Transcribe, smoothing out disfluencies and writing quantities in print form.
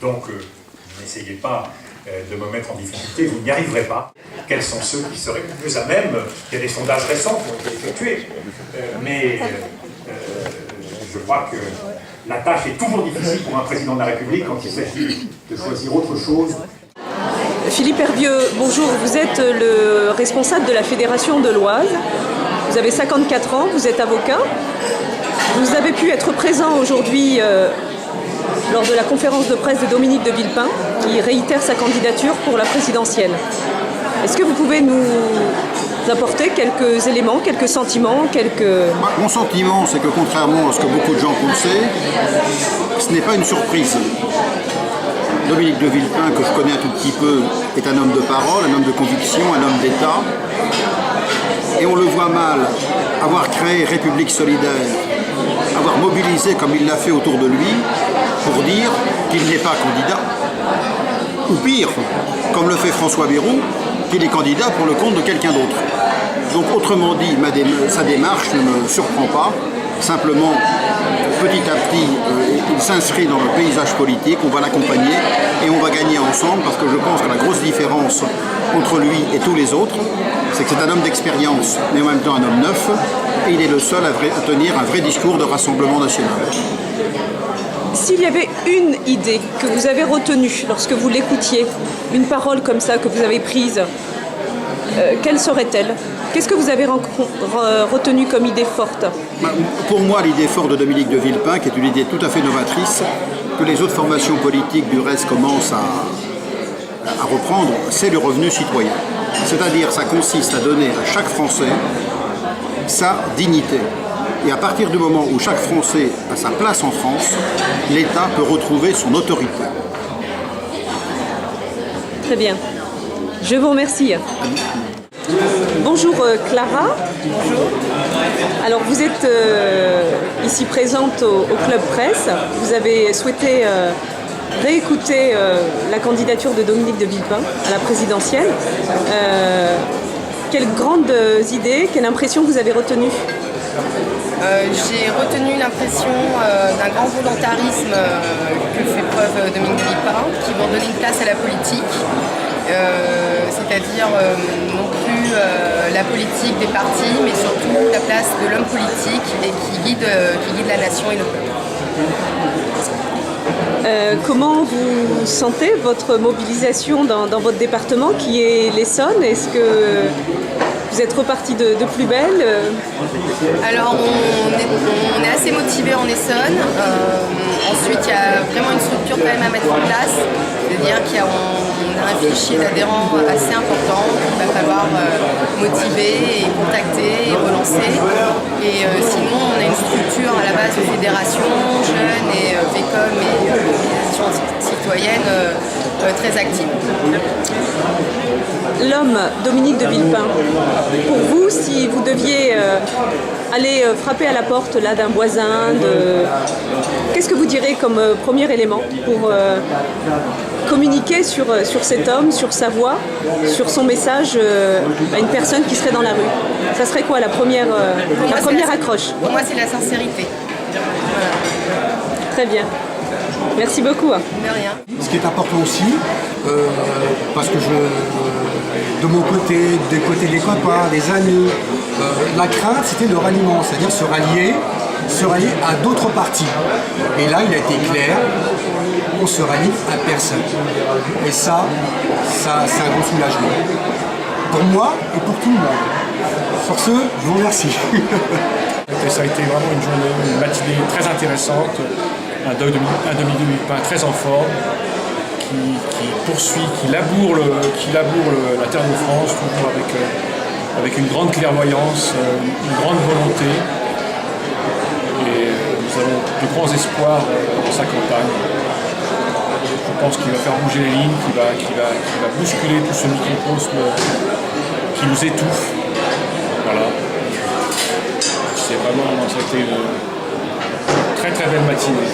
Donc, n'essayez pas de me mettre en difficulté, vous n'y arriverez pas. Quels sont ceux qui seraient plus à même? Il y a des sondages récents qui ont été effectués, mais je crois que la tâche est toujours difficile pour un président de la République quand il s'agit de choisir autre chose. Philippe Hervieux, bonjour, vous êtes le responsable de la Fédération de l'Oise. Vous avez 54 ans, vous êtes avocat. Vous avez pu être présent aujourd'hui lors de la conférence de presse de Dominique de Villepin, qui réitère sa candidature pour la présidentielle. Est-ce que vous pouvez nous apporter quelques éléments, quelques sentiments, Mon sentiment, c'est que contrairement à ce que beaucoup de gens pensaient, ce n'est pas une surprise. Dominique de Villepin, que je connais un tout petit peu, est un homme de parole, un homme de conviction, un homme d'État. Et on le voit mal avoir créé République solidaire, avoir mobilisé comme il l'a fait autour de lui pour dire qu'il n'est pas candidat. Ou pire, comme le fait François Bayrou, qu'il est candidat pour le compte de quelqu'un d'autre. Donc autrement dit, sa démarche ne me surprend pas. Simplement, petit à petit, il s'inscrit dans le paysage politique, on va l'accompagner et on va gagner ensemble parce que je pense que la grosse différence entre lui et tous les autres, c'est que c'est un homme d'expérience, mais en même temps un homme neuf, et il est le seul à tenir un vrai discours de rassemblement national. S'il y avait une idée que vous avez retenue lorsque vous l'écoutiez, une parole comme ça que vous avez prise, quelle serait-elle? Qu'est-ce que vous avez retenu comme idée forte? Pour moi, l'idée forte de Dominique de Villepin, qui est une idée tout à fait novatrice, que les autres formations politiques du reste commencent à reprendre, c'est le revenu citoyen. C'est-à-dire, ça consiste à donner à chaque Français sa dignité. Et à partir du moment où chaque Français a sa place en France, l'État peut retrouver son autorité. Très bien. Je vous remercie. Bonjour Clara. Bonjour. Alors vous êtes ici présente au Club Presse. Vous avez souhaité réécouter la candidature de Dominique de Villepin à la présidentielle. Quelles grandes idées, quelle impression vous avez retenue? J'ai retenu l'impression d'un grand volontarisme que fait preuve Dominique de Villepin, qui va donner une place à la politique, c'est-à-dire non plus la politique des partis, mais surtout la place de l'homme politique et qui guide la nation et le peuple. Comment vous sentez votre mobilisation dans votre département qui est l'Essonne? Est-ce que vous êtes reparti de plus belle? Alors on est assez motivé en Essonne. Ensuite il y a vraiment une structure quand même à mettre en place. C'est-à-dire qu'on a un fichier d'adhérents assez important qu'il va falloir motiver et contacter et relancer. Et sinon on a une structure à la base de fédération, jeunes et VECOM et organisations citoyennes très active. L'homme Dominique de Villepin, pour vous, si vous deviez aller frapper à la porte là d'un voisin, qu'est-ce que vous direz comme premier élément pour communiquer sur cet homme, sur sa voix, sur son message à une personne qui serait dans la rue? Ça serait quoi la première accroche? Pour moi, c'est la sincérité. Voilà. Très bien. Merci beaucoup. De rien. Ce qui est important aussi, parce que de mon côté, des côtés des copains, des amis, la crainte c'était le ralliement, c'est-à-dire se rallier à d'autres partis. Et là il a été clair, on se rallie à personne. Et ça c'est un grand soulagement. Pour moi et pour tout le monde. Sur ce, je vous remercie. Ça a été vraiment une matinée très intéressante. Un Dominique de Villepin très en forme, qui poursuit, qui laboure la terre de France, toujours avec une grande clairvoyance, une grande volonté. Et nous avons de grands espoirs dans sa campagne. Je pense qu'il va faire bouger les lignes, qu'il va bousculer tout ce microcosme qui nous étouffe. Voilà. Ça a été une très très belle matinée.